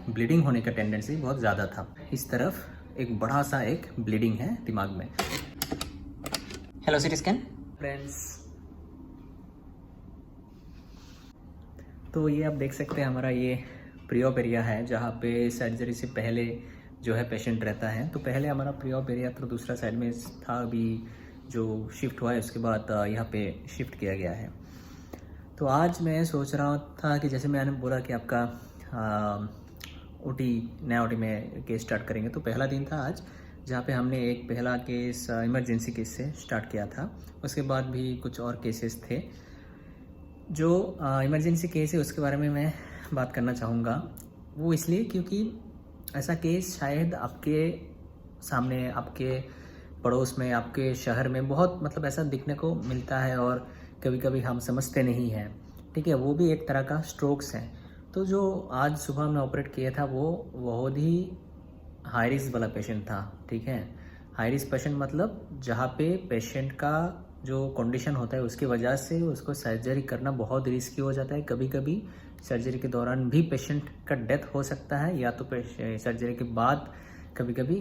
Bleeding होने का tendency बहुत ज़्यादा था। इस तरफ एक बड़ा सा एक ब्लीडिंग है दिमाग में। हेलो सिटी स्कैन फ्रेंड्स, तो ये आप देख सकते हैं हमारा ये प्री-ऑप एरिया है जहाँ पे सर्जरी से पहले जो है पेशेंट रहता है। तो पहले हमारा प्री-ऑप एरिया तो दूसरा साइड में था, अभी जो शिफ्ट हुआ है उसके बाद यहाँ पे शिफ्ट किया गया है। तो आज मैं सोच रहा था कि जैसे मैंने बोला कि आपका ओटी नया ओटी में केस स्टार्ट करेंगे, तो पहला दिन था आज जहाँ पे हमने एक पहला केस इमरजेंसी केस से स्टार्ट किया था। उसके बाद भी कुछ और केसेस थे। जो इमरजेंसी केस है उसके बारे में मैं बात करना चाहूँगा, वो इसलिए क्योंकि ऐसा केस शायद आपके सामने, आपके पड़ोस में, आपके शहर में बहुत ऐसा दिखने को मिलता है और कभी कभी हम समझते नहीं हैं। ठीक है, वो भी एक तरह का स्ट्रोक्स है। तो जो आज सुबह हमने ऑपरेट किया था वो बहुत ही हाई रिस्क वाला पेशेंट था। ठीक है, हाई रिस्क पेशेंट मतलब जहाँ पे पेशेंट का जो कंडीशन होता है उसकी वजह से उसको सर्जरी करना बहुत रिस्की हो जाता है। कभी कभी सर्जरी के दौरान भी पेशेंट का डेथ हो सकता है, या तो सर्जरी के बाद कभी कभी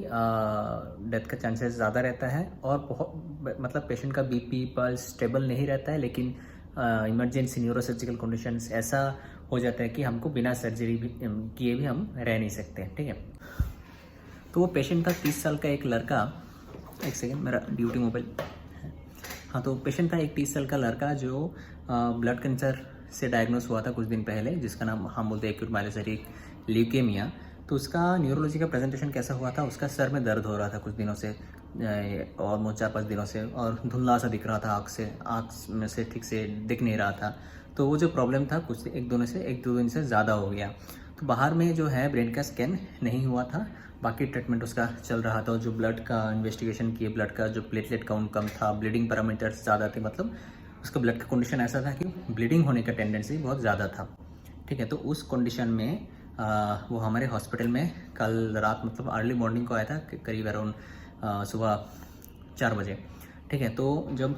डेथ का चांसेस ज़्यादा रहता है। और बहुत पेशेंट का बीपी पल्स स्टेबल नहीं रहता है, लेकिन इमरजेंसी न्यूरोसर्जिकल कंडीशंस ऐसा हो जाता है कि हमको बिना सर्जरी भी किए भी हम रह नहीं सकते। ठीक है, तो वो पेशेंट था 30 साल का एक लड़का। एक सेकेंड, मेरा ड्यूटी मोबाइल है। हाँ, तो पेशेंट था एक 30 साल का लड़का जो ब्लड कैंसर से डायग्नोस हुआ था कुछ दिन पहले, जिसका नाम हम बोलते हैं एक्यूट माइलोसाइटिक ल्यूकेमिया। तो उसका न्यूरोलॉजी का प्रेजेंटेशन कैसा हुआ था, उसका सर में दर्द हो रहा था कुछ दिनों से, और 4-5 दिनों से, और धुंधला सा दिख रहा था, आँख में से ठीक से दिख नहीं रहा था। तो वो जो प्रॉब्लम था कुछ एक दो दिन से ज़्यादा हो गया। तो बाहर में जो है ब्रेन का स्कैन नहीं हुआ था, बाकी ट्रीटमेंट उसका चल रहा था। जो ब्लड का इन्वेस्टिगेशन किए, ब्लड का जो प्लेटलेट काउंट कम था, ब्लीडिंग पैरामीटर्स ज़्यादा थे, उसका ब्लड का कंडीशन ऐसा था कि ब्लीडिंग होने का टेंडेंसी बहुत ज़्यादा था। ठीक है, तो उस कंडीशन में वो हमारे हॉस्पिटल में कल रात अर्ली मॉर्निंग को आया था, करीब अराउंड सुबह 4 बजे। ठीक है, तो जब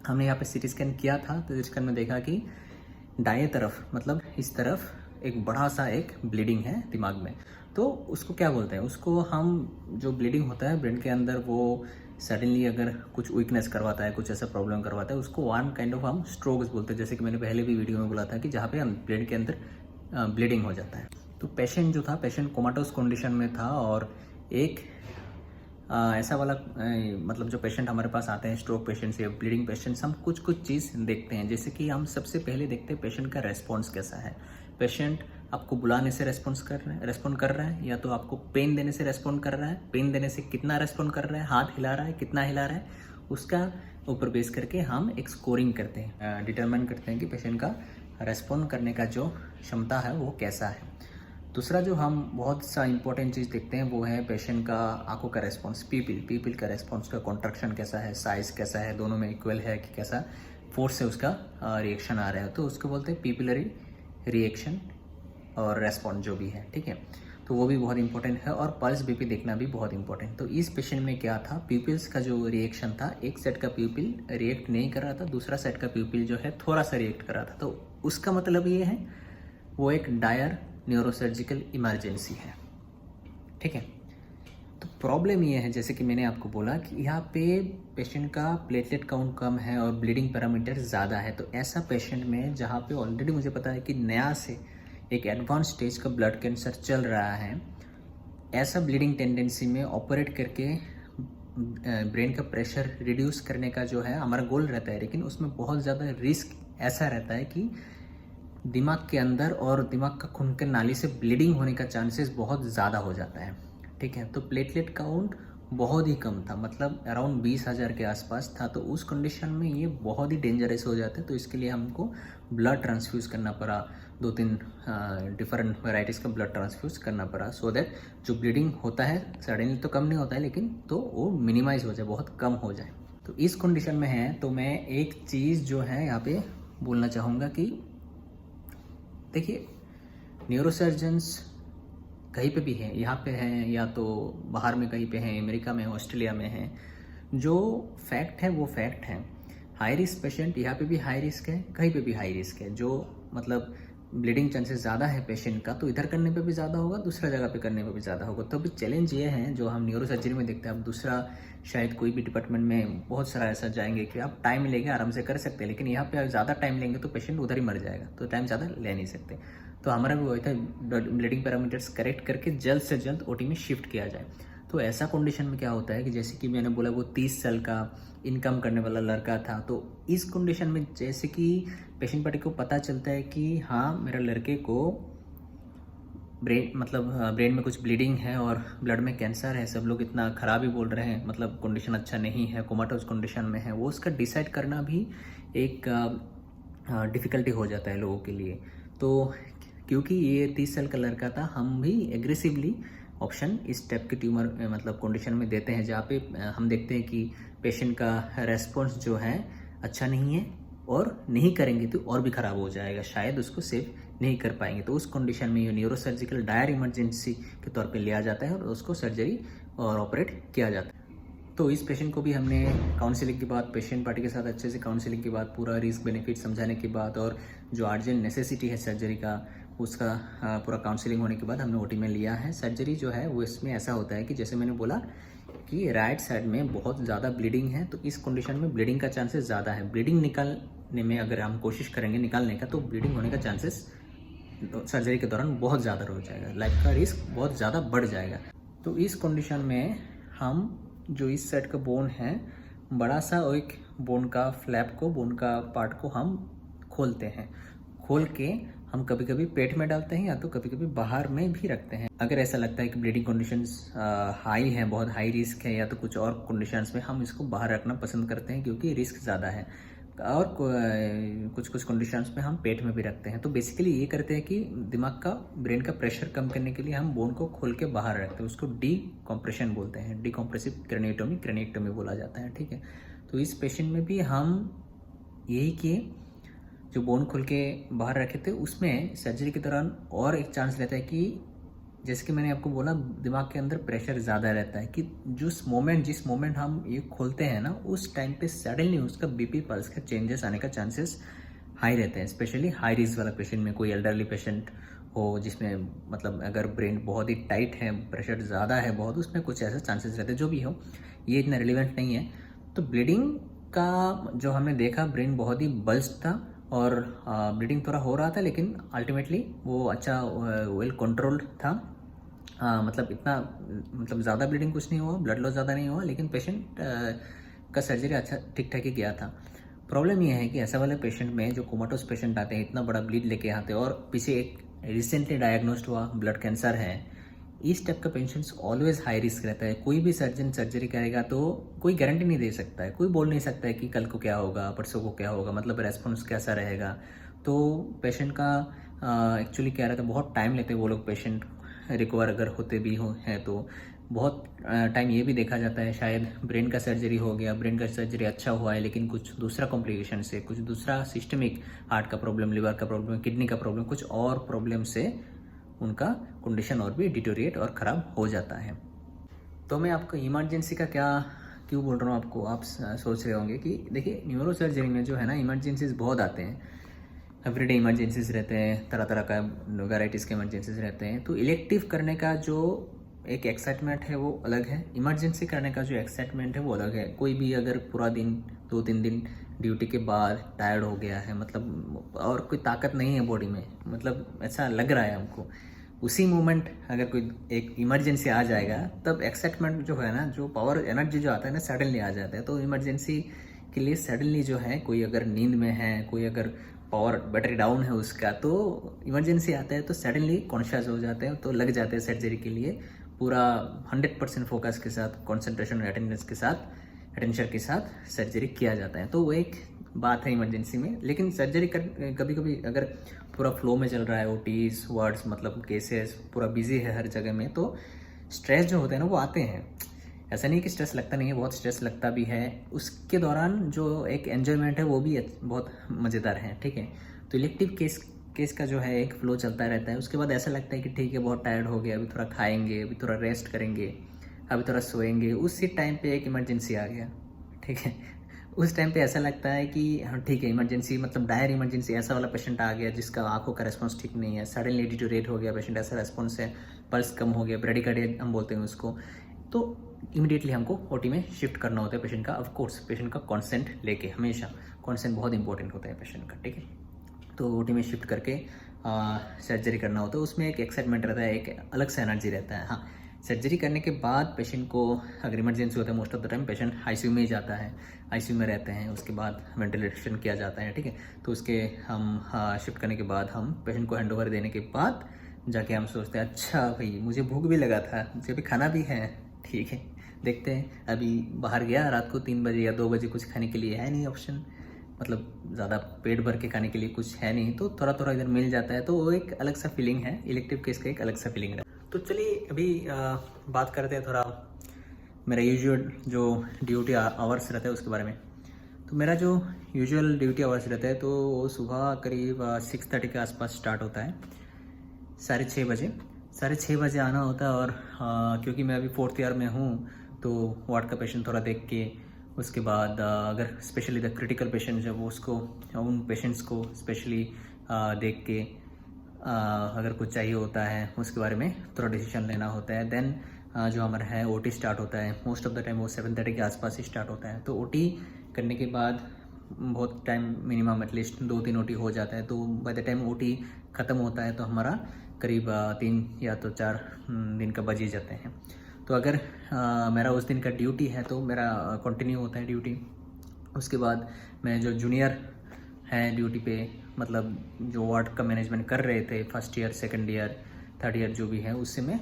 हमने यहाँ पे सीटी स्कैन किया था तो स्कैन में देखा कि दाएं तरफ इस तरफ एक बड़ा सा एक ब्लीडिंग है दिमाग में। तो उसको क्या बोलते हैं, उसको हम जो ब्लीडिंग होता है ब्रेन के अंदर, वो सडनली अगर कुछ वीकनेस करवाता है, कुछ ऐसा प्रॉब्लम करवाता है, उसको वन काइंड ऑफ हम स्ट्रोक्स बोलते हैं। जैसे कि मैंने पहले भी वीडियो में बोला था कि जहाँ पे ब्रेन के अंदर ब्लीडिंग हो जाता है। तो पेशेंट जो था, पेशेंट कोमाटोस कंडीशन में था। और एक ऐसा वाला जो पेशेंट हमारे पास आते हैं, स्ट्रोक पेशेंट्स या ब्लीडिंग पेशेंट्स, हम कुछ चीज़ देखते हैं। जैसे कि हम सबसे पहले देखते हैं पेशेंट का रेस्पॉन्स कैसा है। पेशेंट आपको बुलाने से रेस्पॉन्ड कर रहा है, या तो आपको पेन देने से रेस्पॉन्ड कर रहा है, पेन देने से कितना रेस्पॉन्ड कर रहा है, हाथ हिला रहा है, कितना हिला रहा है, उसका ऊपर बेस करके हम एक स्कोरिंग करते हैं, डिटरमाइन करते हैं कि पेशेंट का रेस्पॉन्ड करने का जो क्षमता है वो कैसा है। दूसरा जो हम बहुत सा इंपॉर्टेंट चीज़ देखते हैं वो है पेशेंट का आंखों का रेस्पॉन्स, पीपल का रेस्पॉन्स, का कॉन्ट्रैक्शन कैसा है, साइज कैसा है, दोनों में इक्वल है कि कैसा फोर्स से उसका रिएक्शन आ रहा है। तो उसको बोलते हैं पीपिलरी रिएक्शन और रेस्पॉन्स जो भी है। ठीक है, तो वो भी बहुत इंपॉर्टेंट है। और पल्स बीपी देखना भी बहुत इंपॉर्टेंट। तो इस पेशेंट में क्या था, पीपल्स का जो रिएक्शन था, एक सेट का पीपल रिएक्ट नहीं कर रहा था, दूसरा सेट का पीपल जो है थोड़ा सा रिएक्ट कर रहा था। तो उसका मतलब ये है वो एक डायर न्यूरोसर्जिकल इमरजेंसी है। ठीक है, तो प्रॉब्लम ये है, जैसे कि मैंने आपको बोला कि यहाँ पे पेशेंट का प्लेटलेट काउंट कम है और ब्लीडिंग पैरामीटर ज़्यादा है। तो ऐसा पेशेंट में जहाँ पे ऑलरेडी मुझे पता है कि नया से एक एडवांस स्टेज का ब्लड कैंसर चल रहा है, ऐसा ब्लीडिंग टेंडेंसी में ऑपरेट करके ब्रेन का प्रेशर रिड्यूस करने का जो है हमारा गोल रहता है। लेकिन उसमें बहुत ज़्यादा रिस्क ऐसा रहता है कि दिमाग के अंदर और दिमाग का खून के नाली से ब्लीडिंग होने का चांसेस बहुत ज़्यादा हो जाता है। ठीक है, तो प्लेटलेट काउंट बहुत ही कम था, अराउंड 20,000 के आसपास था। तो उस कंडीशन में ये बहुत ही डेंजरस हो जाता है। तो इसके लिए हमको ब्लड ट्रांसफ्यूज़ करना पड़ा, 2-3 डिफरेंट वेराइटीज़ का ब्लड ट्रांसफ्यूज़ करना पड़ा, सो दैट जो ब्लीडिंग होता है सडनली तो कम नहीं होता है, लेकिन तो वो मिनिमाइज हो जाए, बहुत कम हो जाए। तो इस कंडीशन में है, तो मैं एक चीज़ जो है यहाँ पे बोलना चाहूँगा कि देखिए, न्यूरोसर्जन्स कहीं पे भी हैं, यहाँ पे हैं या तो बाहर में कहीं पे हैं, अमेरिका में, ऑस्ट्रेलिया में हैं। जो फैक्ट है वो फैक्ट है। हाई रिस्क पेशेंट यहाँ पे भी हाई रिस्क है, कहीं पे भी हाई रिस्क है। जो ब्लीडिंग चांसेस ज़्यादा है पेशेंट का, तो इधर करने पे भी ज़्यादा होगा, दूसरा जगह पे करने पे भी ज़्यादा होगा। तो अभी चैलेंज ये है जो हम न्यूरो सर्जरी में देखते हैं, अब दूसरा शायद कोई भी डिपार्टमेंट में बहुत सारा ऐसा जाएंगे कि आप टाइम लेंगे आराम से कर सकते हैं, लेकिन यहाँ पे ज़्यादा टाइम लेंगे तो पेशेंट उधर ही मर जाएगा, तो टाइम ज़्यादा ले नहीं सकते। तो हमारा भी वही था, ब्लीडिंग पैरामीटर्स करेक्ट करके जल्द से जल्द ओटी में शिफ्ट किया जाए। तो ऐसा कंडीशन में क्या होता है कि जैसे कि मैंने बोला वो 30 साल का इनकम करने वाला लड़का था, तो इस कंडीशन में जैसे कि पेशेंट पार्टी को पता चलता है कि हाँ मेरा लड़के को ब्रेन में कुछ ब्लीडिंग है और ब्लड में कैंसर है, सब लोग इतना ख़राब ही बोल रहे हैं, मतलब कंडीशन अच्छा नहीं है, कोमाटोज कंडीशन में है, वो उसका डिसाइड करना भी एक डिफ़िकल्टी हो जाता है लोगों के लिए। तो क्योंकि ये 30 साल का लड़का था, हम भी एग्रेसिवली ऑप्शन इस टाइप के ट्यूमर मतलब कंडीशन में देते हैं, जहाँ पे हम देखते हैं कि पेशेंट का रेस्पॉन्स जो है अच्छा नहीं है, और नहीं करेंगे तो और भी ख़राब हो जाएगा, शायद उसको सेव नहीं कर पाएंगे। तो उस कंडीशन में ये न्यूरोसर्जिकल डायर इमरजेंसी के तौर पे लिया जाता है और उसको सर्जरी और ऑपरेट किया जाता है। तो इस पेशेंट को भी हमने काउंसलिंग के बाद, पेशेंट पार्टी के साथ अच्छे से काउंसलिंग के बाद, पूरा रिस्क बेनिफिट समझाने के बाद और जो अर्जेंट नेसेसिटी है सर्जरी का उसका पूरा काउंसलिंग होने के बाद हमने ओटी में लिया है। सर्जरी जो है वो इसमें ऐसा होता है कि जैसे मैंने बोला कि राइट साइड में बहुत ज़्यादा ब्लीडिंग है, तो इस कंडीशन में ब्लीडिंग का चांसेस ज़्यादा है। ब्लीडिंग निकालने में अगर हम कोशिश करेंगे निकालने का, तो ब्लीडिंग होने का चांसेस सर्जरी के दौरान बहुत ज़्यादा हो जाएगा, लाइफ का रिस्क बहुत ज़्यादा बढ़ जाएगा। तो इस कंडीशन में हम जो इस साइड का बोन है, बड़ा सा एक बोन का फ्लैप को, बोन का पार्ट को हम खोलते हैं। खोल के हम कभी कभी पेट में डालते हैं या तो कभी कभी बाहर में भी रखते हैं। अगर ऐसा लगता है कि ब्लीडिंग कंडीशंस हाई है, बहुत हाई रिस्क है, या तो कुछ और कंडीशंस में हम इसको बाहर रखना पसंद करते हैं क्योंकि रिस्क ज़्यादा है। और कुछ कुछ कंडीशंस में हम पेट में भी रखते हैं। तो बेसिकली ये करते हैं कि दिमाग का, ब्रेन का प्रेशर कम करने के लिए हम बोन को खोल के बाहर रखते हैं, उसको डीकॉम्प्रेशन बोलते हैं, डीकॉम्प्रेसिव क्रेनियोटोमी बोला जाता है, ठीक है। तो इस पेशेंट में भी हम यही किए, जो बोन खोल के बाहर रखे थे उसमें सर्जरी के दौरान और एक चांस रहता है कि जैसे कि मैंने आपको बोला दिमाग के अंदर प्रेशर ज़्यादा रहता है, कि जिस मोमेंट हम ये खोलते हैं ना, उस टाइम पे सडनली उसका बीपी पल्स का चेंजेस आने का चांसेस हाई रहते हैं। स्पेशली हाई रिस्क वाला पेशेंट में, कोई एल्डरली पेशेंट हो जिसमें मतलब अगर ब्रेन बहुत ही टाइट है, प्रेशर ज़्यादा है बहुत, उसमें कुछ ऐसे चांसेस रहते हैं। जो भी हो, ये इतना रिलेवेंट नहीं है। तो ब्लीडिंग का जो हमने देखा, ब्रेन बहुत ही बल्ज था और ब्लीडिंग थोड़ा हो रहा था, लेकिन अल्टीमेटली वो अच्छा वेल कंट्रोल्ड था। मतलब इतना मतलब ज़्यादा ब्लीडिंग कुछ नहीं हुआ, ब्लड लॉस ज़्यादा नहीं हुआ, लेकिन पेशेंट का सर्जरी अच्छा ठीक ठाक ही गया था। प्रॉब्लम यह है कि ऐसा वाले पेशेंट में जो कोमाटोस पेशेंट आते हैं, इतना बड़ा ब्लीड लेके आते हैं और पीछे एक रिसेंटली डायग्नोस्ड हुआ ब्लड कैंसर है, इस टाइप का पेशेंट्स ऑलवेज हाई रिस्क रहता है। कोई भी सर्जन सर्जरी करेगा तो कोई गारंटी नहीं दे सकता है, कोई बोल नहीं सकता है कि कल को क्या होगा, परसों को क्या होगा, मतलब रेस्पॉन्स कैसा रहेगा। तो पेशेंट का एक्चुअली क्या रहता है, बहुत टाइम लेते हैं वो लोग पेशेंट रिकवर अगर होते भी हो हैं तो बहुत टाइम ये भी देखा जाता है, शायद ब्रेन का सर्जरी हो गया, ब्रेन का सर्जरी अच्छा हुआ है, लेकिन कुछ दूसरा कॉम्प्लिकेशन से, कुछ दूसरा सिस्टमिक, हार्ट का प्रॉब्लम, लिवर का प्रॉब्लम, किडनी का प्रॉब्लम, कुछ और प्रॉब्लम से उनका कंडीशन और भी डिटोरिएट और ख़राब हो जाता है। तो मैं आपको इमरजेंसी का क्या क्यों बोल रहा हूँ आपको, आप सोच रहे होंगे कि देखिए न्यूरो सर्जरी में जो है ना, इमरजेंसीज बहुत आते हैं, एवरीडे इमरजेंसीज रहते हैं, तरह तरह का वेराइटीज़ के इमरजेंसीज रहते हैं। तो इलेक्टिव करने का जो एक एक्साइटमेंट है वो अलग है, इमरजेंसी करने का जो एक्साइटमेंट है वो अलग है। कोई भी अगर पूरा दिन 2-3 दिन ड्यूटी के बाद टायर्ड हो गया है, मतलब और कोई ताकत नहीं है बॉडी में, मतलब ऐसा लग रहा है हमको, उसी मोमेंट अगर कोई एक इमरजेंसी आ जाएगा, तब एक्साइटमेंट जो है ना, जो पावर एनर्जी जो आता है ना, सडनली आ जाता है। तो इमरजेंसी के लिए सडनली जो है, कोई अगर नींद में है, कोई अगर पावर बैटरी डाउन है उसका, तो इमरजेंसी आता है तो सडनली कॉन्शियस हो जाते हैं, तो लग जाते हैं सर्जरी के लिए पूरा 100% फोकस के साथ, कंसंट्रेशन और अटेंशन के साथ सर्जरी किया जाता है। तो वो एक बात है इमरजेंसी में। लेकिन सर्जरी कर कभी कभी अगर पूरा फ्लो में चल रहा है, ओटीज वार्ड्स मतलब केसेस पूरा बिजी है हर जगह में, तो स्ट्रेस जो होते हैं ना वो आते हैं। ऐसा नहीं कि स्ट्रेस लगता नहीं है, बहुत स्ट्रेस लगता भी है। उसके दौरान जो एक एन्जॉयमेंट है वो भी बहुत मज़ेदार है, ठीक है। तो इलेक्टिव केस का जो है एक फ्लो चलता रहता है। उसके बाद ऐसा लगता है कि ठीक है, बहुत टायर्ड हो गया, अभी थोड़ा खाएंगे, अभी थोड़ा रेस्ट करेंगे, अभी थोड़ा सोएंगे। उसी टाइम पे एक इमरजेंसी आ गया, ठीक है। उस टाइम पे ऐसा लगता है कि हाँ ठीक है, इमरजेंसी मतलब डायर इमरजेंसी, ऐसा वाला पेशेंट आ गया जिसका आंखों का रेस्पॉन्स ठीक नहीं है, सडनली डिटोरेट हो गया पेशेंट, ऐसा रेस्पॉन्स है, पल्स कम हो गया, ब्रेडिकार्डिया हम बोलते हैं उसको, तो इमीडिएटली हमको ओटी में शिफ्ट करना होता है पेशेंट का। ऑफ कोर्स पेशेंट का कॉन्सेंट लेके, हमेशा कॉन्सेंट बहुत इंपॉर्टेंट होता है पेशेंट का, ठीक है। तो ओटी में शिफ्ट करके सर्जरी करना होता है। उसमें एक एक्साइटमेंट रहता है, एक अलग सा एनर्जी रहता है। हाँ, सर्जरी करने के बाद पेशेंट को अगर इमरजेंसी होता है, most of the time patient ICU में ही जाता है, आईसीयू में रहते हैं, उसके बाद वेंटिलेशन किया जाता है, ठीक है। तो उसके हम शिफ्ट करने के बाद हम पेशेंट को हैंडओवर देने के बाद जाके हम सोचते हैं अच्छा भाई मुझे भूख भी लगा था, मुझे भी खाना भी है, ठीक है देखते हैं। अभी बाहर गया रात को 3 बजे या 2 बजे, कुछ खाने के लिए है नहीं ऑप्शन, मतलब ज़्यादा पेट भर के खाने के लिए कुछ है नहीं, तो थोड़ा थोड़ा इधर मिल जाता है, तो वो एक अलग सा फीलिंग है, इलेक्टिव केस का एक अलग सा फीलिंग है। तो चलिए अभी बात करते हैं थोड़ा मेरा यूजुअल जो ड्यूटी आवर्स रहता है उसके बारे में। तो मेरा जो यूजुअल ड्यूटी आवर्स रहता है तो वो सुबह करीब 6:30 के आसपास स्टार्ट होता है, 6:30 बजे आना होता है। और क्योंकि मैं अभी 4th ईयर में हूँ तो वार्ड का पेशेंट थोड़ा देख के, उसके बाद अगर स्पेशली द क्रिटिकल पेशेंट है वो उसको, उन पेशेंट्स को स्पेशली देख के अगर कुछ चाहिए होता है उसके बारे में थोड़ा डिसीजन लेना होता है। देन जो हमारा है ओटी स्टार्ट होता है, मोस्ट ऑफ द टाइम वो 7:30 के आसपास ही स्टार्ट होता है। तो ओटी करने के बाद बहुत टाइम, मिनिमम एटलीस्ट 2-3 ओटी हो जाता है। तो बाय द टाइम ओटी ख़त्म होता है तो हमारा करीब 3 या तो 4 दिन का बज ही जाते हैं। तो अगर मेरा उस दिन का ड्यूटी है तो मेरा कंटिन्यू होता है ड्यूटी। उसके बाद मैं जो जूनियर हैं ड्यूटी पे, मतलब जो वार्ड का मैनेजमेंट कर रहे थे, first year, second year, third year जो भी है, उससे मैं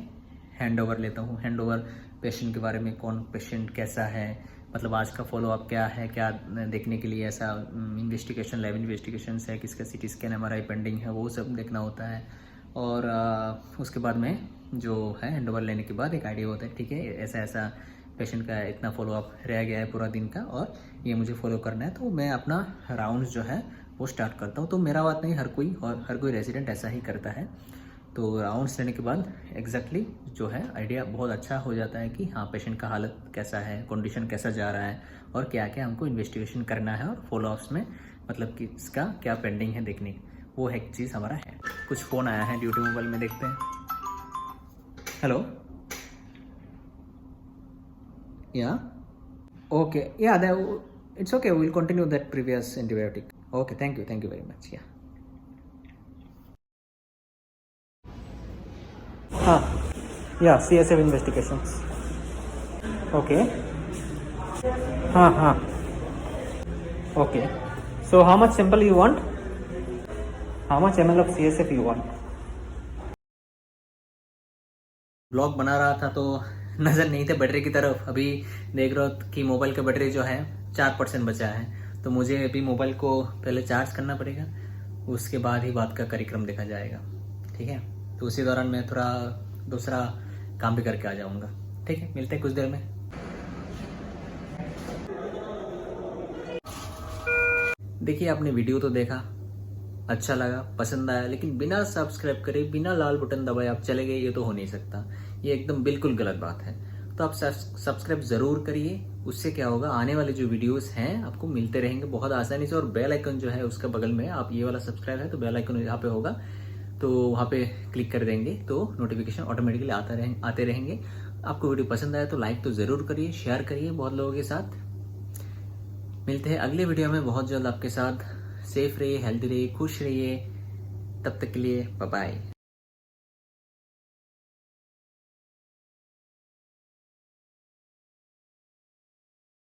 हैंड ओवर लेता हूँ। हैंड ओवर पेशेंट के बारे में, कौन पेशेंट कैसा है, मतलब आज का फॉलोअप क्या है, क्या देखने के लिए ऐसा इन्वेस्टिगेशन, लैब इन्वेस्टिगेशन है, किसका सीटी स्कैन एमआरआई पेंडिंग है, वो सब देखना होता है। और उसके बाद में जो है हैंड ओवर लेने के बाद एक आइडिया होता है, ठीक है ऐसा ऐसा पेशेंट का इतना फॉलोअप रह गया है पूरा दिन का और ये मुझे फॉलो करना है, तो मैं अपना राउंड्स जो है वो स्टार्ट करता हूँ। तो मेरा बात नहीं, हर कोई रेजिडेंट ऐसा ही करता है। तो राउंड्स लेने के बाद एग्जैक्टली जो है आइडिया बहुत अच्छा हो जाता है कि हाँ पेशेंट का हालत कैसा है, कंडीशन कैसा जा रहा है और क्या क्या हमको इन्वेस्टिगेशन करना है, और फॉलोअप्स में मतलब कि इसका क्या पेंडिंग है देखने की, वो एक चीज़ हमारा है। कुछ फ़ोन आया है ड्यूटी मोबाइल में, देखते हैं। हेलो, या ओके, या it's okay, will continue that previous antibiotic. Okay, thank you very much. या हाँ, या CSF investigations. Okay. हाँ. Okay. So how much sample you want? How much ml of CSF you want? Blog बना रहा था तो नज़र नहीं थे बैटरी की तरफ। अभी देख रहे हो कि मोबाइल का बैटरी जो है 4% बचा है, तो मुझे अभी मोबाइल को पहले चार्ज करना पड़ेगा, उसके बाद ही बात का कार्यक्रम देखा जाएगा, ठीक है। तो उसी दौरान मैं थोड़ा दूसरा काम भी करके आ जाऊंगा, ठीक है। मिलते हैं कुछ देर में। देखिए, आपने वीडियो तो देखा, अच्छा लगा, पसंद आया, लेकिन बिना सब्सक्राइब करे, बिना लाल बटन दबाए आप चले गए, ये तो हो नहीं सकता, ये एकदम बिल्कुल गलत बात है। तो आप सब्सक्राइब जरूर करिए, उससे क्या होगा, आने वाले जो वीडियोस हैं आपको मिलते रहेंगे बहुत आसानी से। और बेल आइकन जो है उसका बगल में, आप ये वाला सब्सक्राइब है तो बेल आइकन यहाँ पे होगा, तो वहाँ पे क्लिक कर देंगे तो नोटिफिकेशन ऑटोमेटिकली आते रहेंगे। आपको वीडियो पसंद आया तो लाइक तो ज़रूर करिए, शेयर करिए बहुत लोगों के साथ। मिलते हैं अगले वीडियो में बहुत जल्द आपके साथ। सेफ रहिए, हेल्दी रहिए, खुश रहिए, तब तक के लिए बाय बाय।